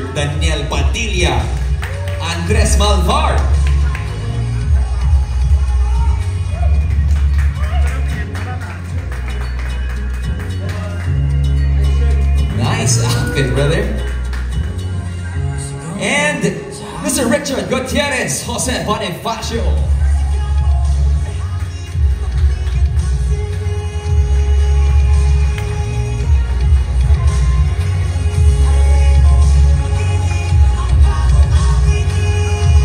Mr. Daniel Padilla, Andres Malvar, nice outfit, brother. And Mr. Richard Gutierrez, Jose Bonifacio.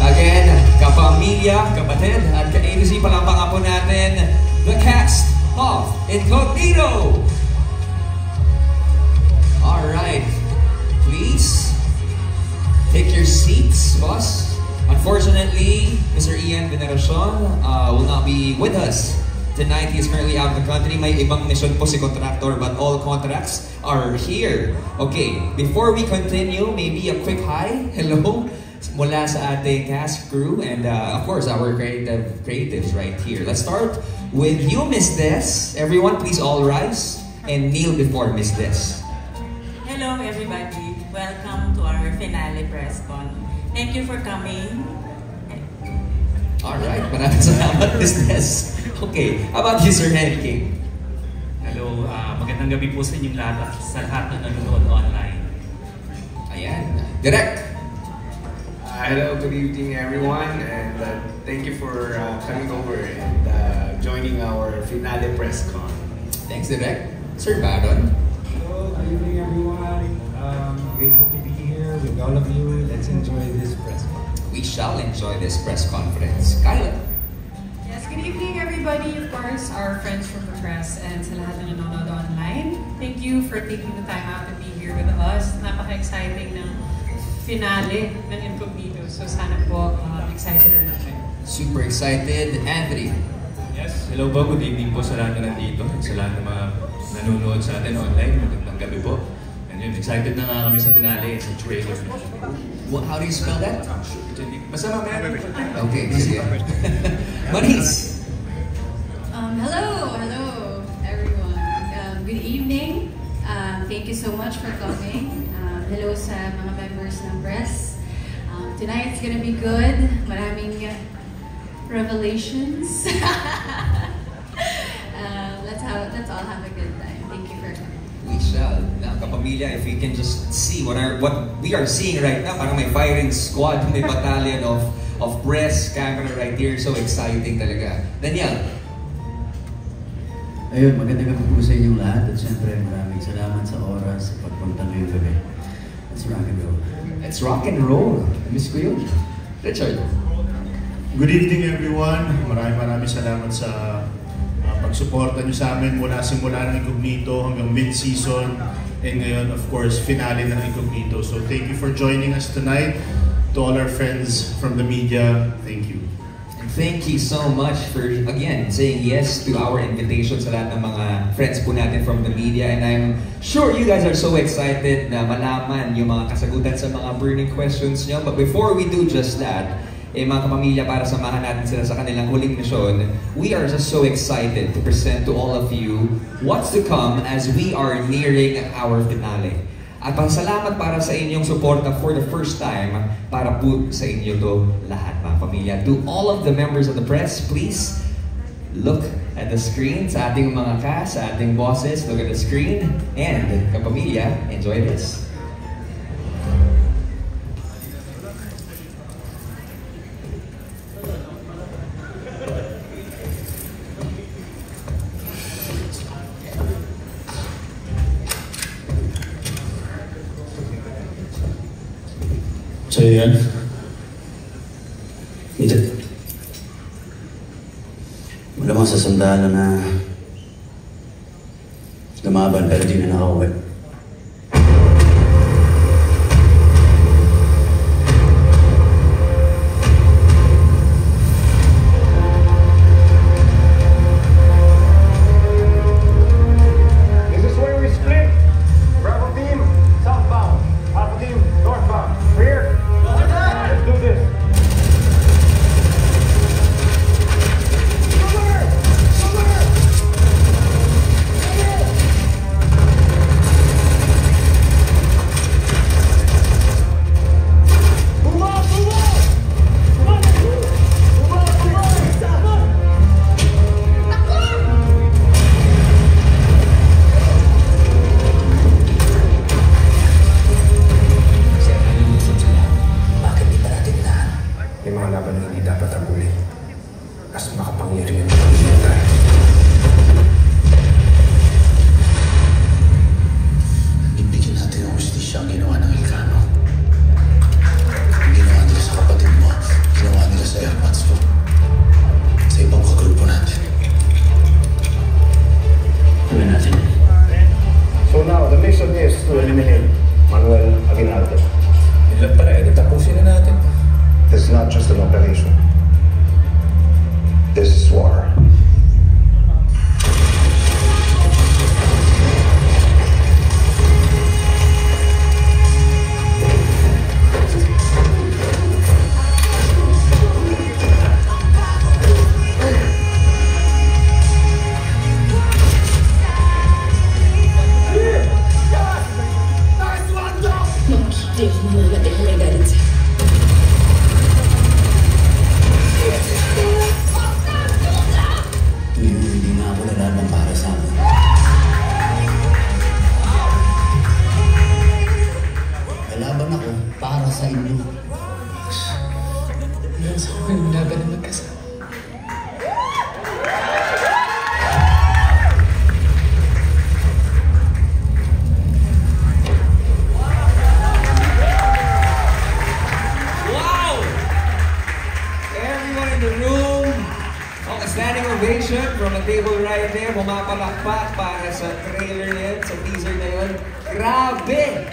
Again, kapamilya, kapatid, at ka-A to Z palakpakan po natin the cast of Incognito. Alright, please take your seats, boss. Unfortunately, Mr. Ian Veneracion will not be with us tonight. He is currently out of the country. May ibang mission po si contractor, but all contracts are here. Okay, before we continue, maybe a quick hi, hello, mula sa ating cast crew and of course our creatives right here. Let's start with you, Miss Des. Everyone, please all rise and kneel before Miss Des. Hello everybody, welcome to our finale press con. Thank you for coming. Alright, maraming salamat, Miss Des. Okay, how about you, Sir Henry King? Hello, magandang gabi po sa inyong lahat at sa lahat na nanonood online. Ayan, Direk. Hello, good evening everyone, and thank you for coming over and joining our finale press con. Thanks, Direk. Sir Baron. Hello, good evening everyone. Grateful to be here with all of you. Let's enjoy this press con. We shall enjoy this press conference. Kyla. Yes, good evening everybody. Of course, our friends from the press and sa lahat na nanonood online. Thank you for taking the time out to be here with us. Napaka-exciting ng finale ng Incognito. So sana po excited na natin. Super excited. Anthony. Yes, hello po. Good evening po sa lahat na nandito. Sa lahat na mga nanonood sa atin online. Magandang gabi po. And yun, excited na nga kami sa finale, sa trailer. Well, how do you spell that? Basta mamaya. Okay, sige. Maris. Hello everyone. Good evening. Thank you so much for coming. Hello sa mga members ng press. Tonight's gonna be good. Maraming revelations. Let's all have a good time. Thank you for coming. We shall. Now, kapamilya, if you can just see what we are seeing right now, parang may firing squad, may battalion of press, camera right here. So exciting talaga. Daniel. Ayun, magandang gabi po sa inyong lahat at syempre maraming salamat sa oras sa pagpunta ngayong gabi. Let's rock and roll. Let's rock and roll. Miss ko yun. Richard. Good evening everyone. Maraming salamat sa pagsuporta nyo sa amin mula simula ng Incognito hanggang mid-season and ngayon of course finale ng Incognito. So thank you for joining us tonight. To all our friends from the media, thank you. And thank you so much for again saying yes to our invitation sa lahat ng mga friends po natin from the media, and I'm sure you guys are so excited na malaman yung mga kasagutan sa mga burning questions nyo. But before we do just that, mga kapamilya, para samahan natin sila sa kanilang huling misyon, we are just so excited to present to all of you what's to come as we are nearing our finale. At pasalamat para sa inyong suporta for the first time para po sa inyo to lahat, mga pamilya. To all of the members of the press, please look at the screen. Sa ating mga cast, sa ating bosses, look at the screen. And kapamilya, enjoy this. So yan. Malamang sa sundalo na lumaban pero di na nakauwi. Di ako mamamatay kung may galit sa'yo. Tuwing hindi nga ako lalaban para sa akin. Lalaban ako para sa inyo. Hanggang sa ako yung laban na magkasama. Standing ovation from a table right there. Pumapalakpak para sa trailer na yun, sa teaser na yun. Grabe!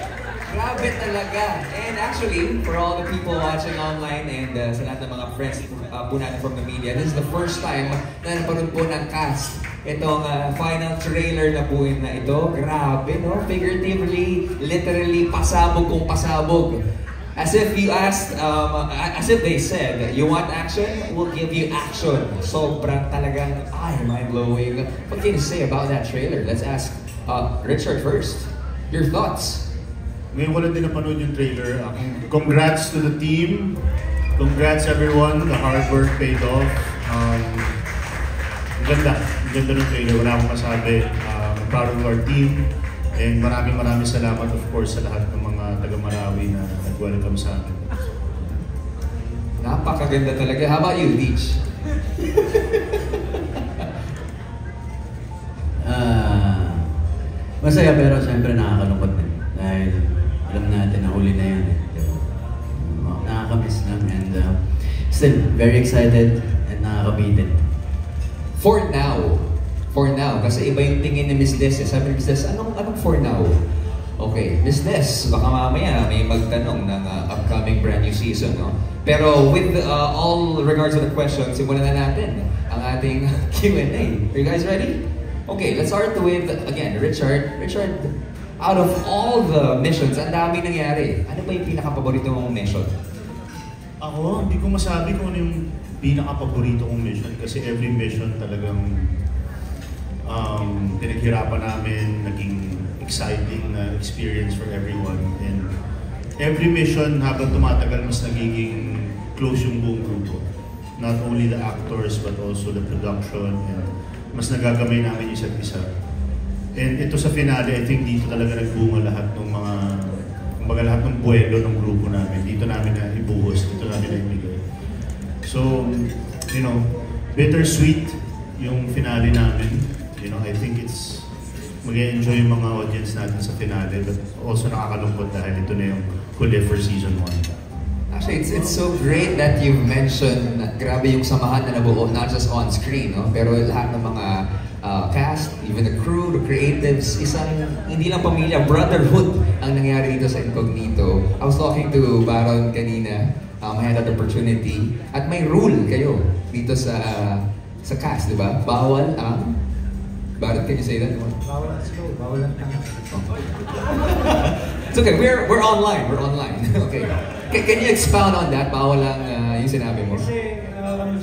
Grabe talaga. And actually, for all the people watching online and sa lahat ng mga friends po natin from the media, this is the first time na napanood po ng cast itong final trailer na po na ito. Grabe, no? Figuratively, literally, pasabog kung pasabog. As if you asked, as if they said, you want action? We'll give you action. Sobrang talagang, mind-blowing. What can you say about that trailer? Let's ask Richard first. Your thoughts? Ngayon ko lang din napanood yung trailer. Congrats to the team. Congrats everyone. The hard work paid off. Ang ganda. Ang ganda ng trailer. Wala akong masabi. I'm proud of our team. And maraming salamat of course sa lahat ng mga taga-Marawi na nag-welcome sa akin. Napakaganda talaga. How about you, Leech? Masaya pero siyempre nakakalungkot din. Dahil alam natin na huli na yan eh. Nakakamiss lang and still very excited and nakakabitin. For now, kasi iba yung tingin ni Miss Des. Sabi ni Miss Des, anong for now? Okay, Miss Des, baka mamaya may magtanong ng upcoming brand new season, no? Pero with all regards to the questions, simulan na natin ang ating Q&A. Are you guys ready? Okay, let's start with, again, Richard. Richard, out of all the missions, ang dami nangyari. Ano ba yung pinaka-paborito mong mission? Ako, hindi ko masabi kung ano yung pinaka-paborito kong mission kasi every mission talagang pinaghirapan namin, naging exciting na experience for everyone. And every mission habang tumatagal mas nagiging close yung buong grupo. Not only the actors but also the production. And mas nagagamay namin isa't isa. And ito sa finale, I think dito talaga nagbunga lahat ng kumbaga lahat ng buwelo ng grupo namin. Dito namin na ibuhos, dito namin na ibigay. So, you know, bittersweet yung finale namin. You know, I think it's mag-enjoy yung mga audience natin sa finale, but also nakakalungkot dahil ito na yung huli for season 1. Actually, it's so great that you've mentioned na grabe yung samahan na nabuo, not just on screen, no? Pero lahat ng mga cast, even the crew, the creatives, isang hindi lang pamilya, brotherhood ang nangyari dito sa Incognito. I was talking to Baron kanina, I had that opportunity, at may rule kayo dito sa cast, di ba? Bawal ang Baron, can you say that? Bawal ang slow, bawal ang tanga. It's okay, we're online, okay. Can you expound on that? Bawal ang yung sinabi mo? Kasi,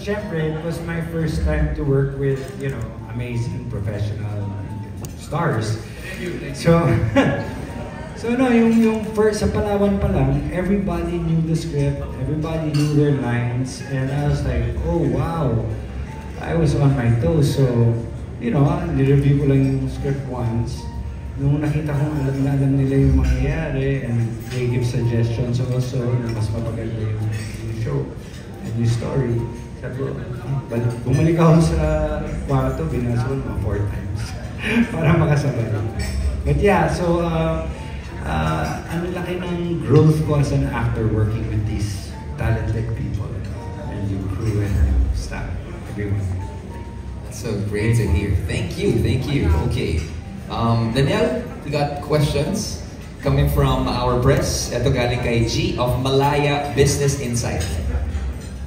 syempre, it was my first time to work with, you know, amazing professional stars. So, no, yung first, sa Palawan pa lang, everybody knew the script, everybody knew their lines, and I was like, oh wow, I was on my toes, so, you know, nireview ko lang yung script once. Nung nakita ko, alam nila yung mangyayari, and they give suggestions also na mas mapaganda yung show and yung story. Sabi ko, bumalik ako sa kwarto, binasa ko mga 4 times para makasabay. But yeah, so, ang laki ng growth ko as an actor working with these talented people and yung crew and yung staff, everyone. So great to hear. Thank you. Okay. Daniel, we got questions coming from our press. Ito galing kay G of Malaya Business Insight.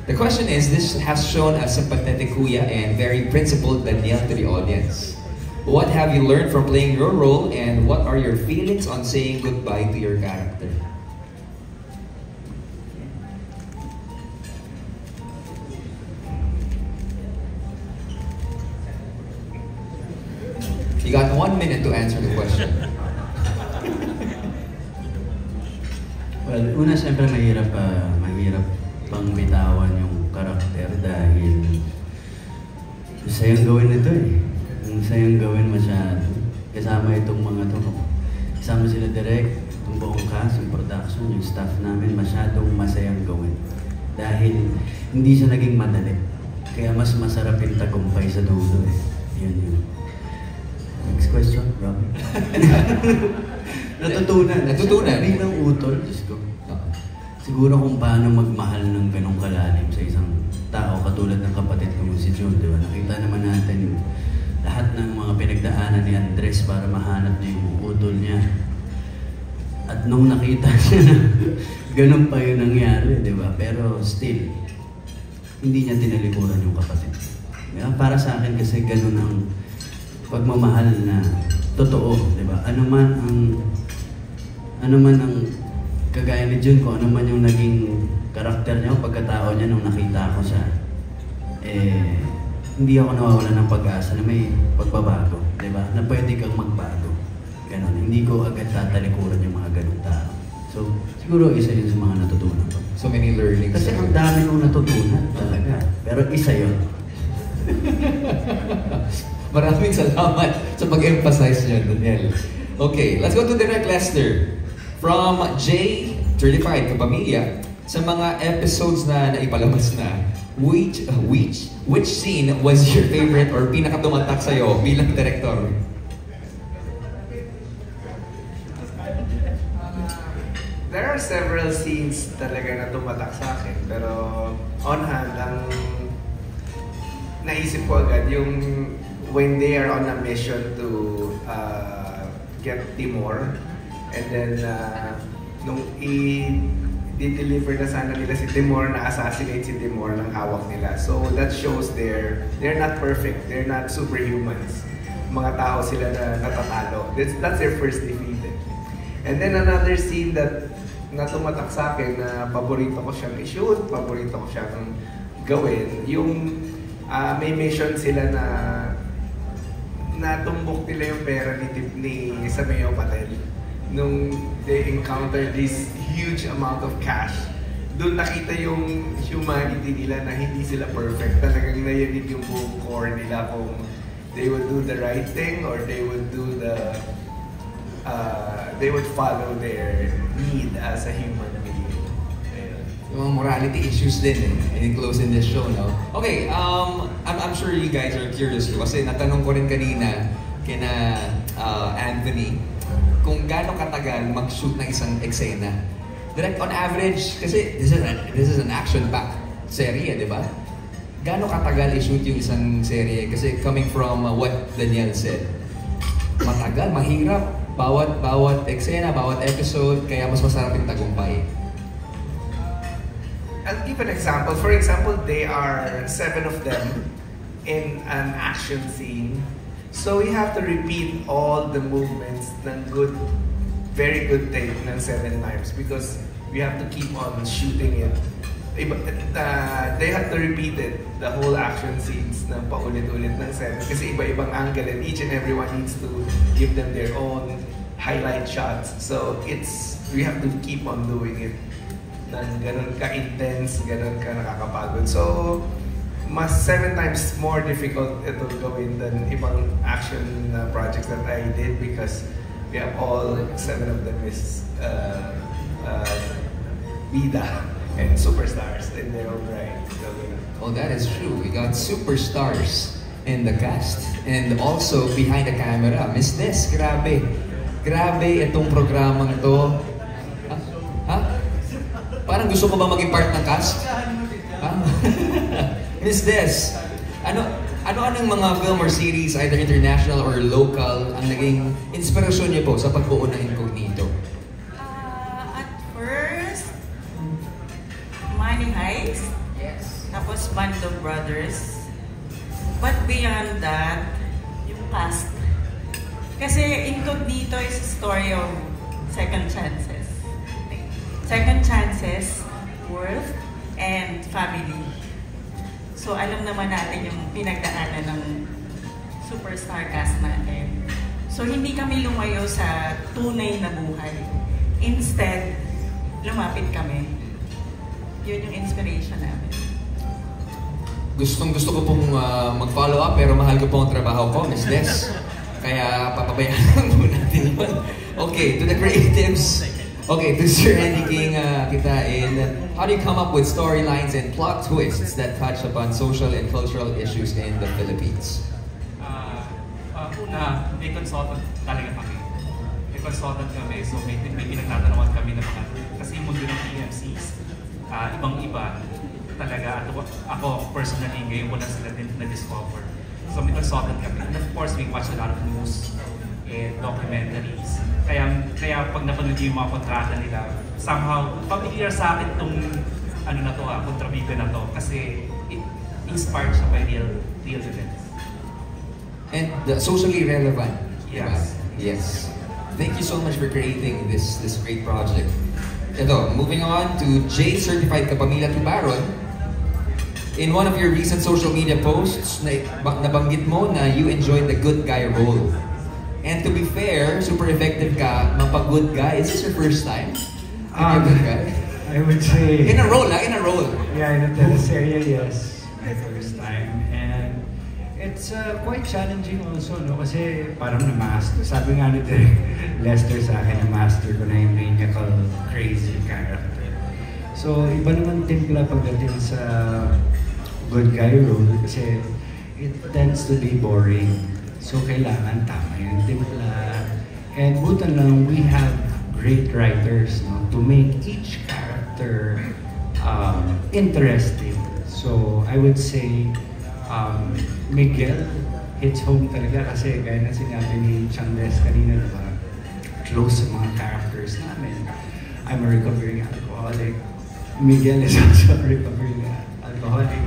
The question is, this has shown a sympathetic kuya and very principled Daniel to the audience. What have you learned from playing your role and what are your feelings on saying goodbye to your character? You got 1 minute to answer the question. Well, una siyempre mahirap pang bitawan yung karakter dahil masayang gawin nito eh. Masayang gawin masyado. Kasama itong mga to. Kasama sila direct, itong buong cast, yung production, yung staff namin, masyadong masayang gawin. Dahil hindi siya naging madali. Kaya mas masarap yung tagumpay sa dulo eh. Yun. Next question, Rob. Natutunan. Bilang utol, Diyos ko. Siguro kung paano magmahal ng ganong kalalim sa isang tao katulad ng kapatid ko si John, di ba? Nakita naman natin yung lahat ng mga pinagdaanan ni Andres para mahanap niya yung utol niya. At nung nakita niya na ganun pa yung nangyari, di ba? Pero still, hindi niya tinalikuran yung kapatid. Diba? Para sa akin kasi ganun ang pagmamahal na totoo, di ba? Ano man ang kagaya ni Jun, kung ano man yung naging karakter niya o pagkatao niya nung nakita ko siya, hindi ako nawawala ng pag-asa na may pagbabago, di ba? Na pwede kang magbago. Ganon. Hindi ko agad tatalikuran yung mga ganong tao. So, siguro isa yun sa mga natutunan ko. So many learnings. Kasi ang dami kong natutunan talaga. Pero isa yun. Maraming salamat sa pag-emphasize niyo, Daniel. Okay, let's go to Direct Lester. From J, certified kapamilya, sa mga episodes na naipalabas na, which scene was your favorite or pinakatumatak sa'yo bilang director? There are several scenes talaga na tumatak sa akin, pero on hand, ang naisip ko agad yung when they are on a mission to get Timor, and then nung i-deliver na sana nila si Timor, na-assassinate si Timor ng hawak nila. So that shows they're not perfect, they're not superhumans. Mga tao sila na natatalo. That's their first defeat. And then another scene that tumatak sa akin na paborito ko siyang i-shoot, paborito ko siyang gawin, yung may mission sila na natumbok nila yung pera ni Sameo Patel. Nung they encounter this huge amount of cash, doon nakita yung humanity nila na hindi sila perfect. Talagang nayanig yung buong core nila kung they would do the right thing or they would do they would follow their need as a human being. Yung mga morality issues din in closing this show, no? Okay, I'm sure you guys are curious too, kasi natanong ko rin kanina kina Anthony kung gaano katagal mag-shoot ng isang eksena. Direct on average, kasi this is an action-packed serye, di ba? Gaano katagal i-shoot yung isang serye? Kasi coming from what Daniel said, matagal, mahirap. Bawat eksena, bawat episode, kaya mas masarap yung tagumpay. I'll give an example. For example, they are 7 of them in an action scene. So we have to repeat all the movements ng very good take ng 7 times because we have to keep on shooting it. They have to repeat it, the whole action scenes na paulit-ulit ng 7 kasi iba-ibang angle and each and everyone needs to give them their own highlight shots. So we have to keep on doing it ng ganun ka-intense, ganun ka nakakapagod. So mas 7 times more difficult ito gawin than ibang action projects that I did because we have all 7 of them is bida and superstars in their own right. Oh, that is true. We got superstars in the cast and also behind the camera. Miss Des, grabe. Grabe itong programang to. Ha? Parang gusto ko ba maging part ng cast? Ha? Miss Des, ano-anong mga film or series, either international or local, ang naging inspirasyon niyo po sa pagbuo ng Incognito? Money Heist, yes. Tapos Band of Brothers. But beyond that, yung cast. Kasi Incognito is a story of second chances. Second chances, worth, and family. So alam naman natin yung pinagdaanan ng superstar cast natin. So hindi kami lumayo sa tunay na buhay. Instead, lumapit kami. Yun yung inspiration namin. Gusto ko pong mag-follow up pero mahal ko po ang trabaho ko, Miss Des. Kaya papabayaan po natin yun. Okay, to the creatives. Okay, to Sir Andy King kitain. How do you come up with storylines and plot twists that touch upon social and cultural issues in the Philippines? Una, may consultant talaga kami. May consultant kami, so may pinagtatanungan kami ng mga, kasi yung mundo ng PMCs, ibang-iba talaga. Ako personally, ngayon ko na sila din na-discover. So may consultant kami. And of course, we watch a lot of news and documentaries. Kaya pag napanood yung mga kontrata nila, somehow, familiar sa akin itong kontrabida na to. Kasi it inspired siya by real events. And socially relevant. Yes. Yes. Thank you so much for creating this great project. Ito, moving on to J Certified Kapamilya Tubaron. In one of your recent social media posts, nabanggit mo na you enjoyed the good guy role. And to be fair, super effective ka, mapag-good guy. Is this your first time? Good guy? I would say... In a role, in a role. Yeah, in a teleserye, yes. My first time. And it's quite challenging also, no? Kasi parang na-master. Sabi nga ni Lester sa akin, na-master ko na yung maniacal, crazy character. So, iba naman timpla pagdating sa good guy role kasi it tends to be boring. So, kailangan tama yung timpla. And butan lang, we have great writers, no? To make each character interesting. So, I would say, Miguel hits home talaga kasi gaya na sinabi ni Chandes kanina, diba? Close sa mga characters namin. I'm a recovering alcoholic. Miguel is also a recovering alcoholic.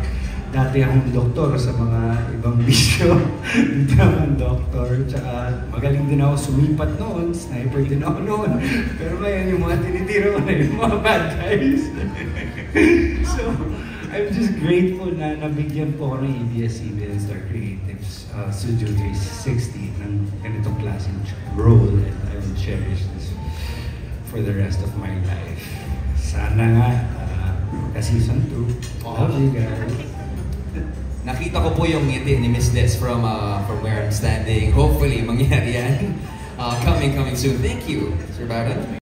Dati akong doktor sa mga ibang bisyo. Dito naman doktor. Tsaka magaling din ako sumipat noon. Sniper din ako noon. Pero ngayon yung mga tinitira ko na yung mga bad guys. So, I'm just grateful na nabigyan po ako ng ABS-CBN Star Creatives Studio 360 ng ganitong klaseng role, and I will cherish this for the rest of my life. Sana nga, season 2. Love you guys. Nakita ko po yung ngiti ni Miss Des from where I'm standing. Hopefully, mangyari yan. Coming soon. Thank you, Sir Baron.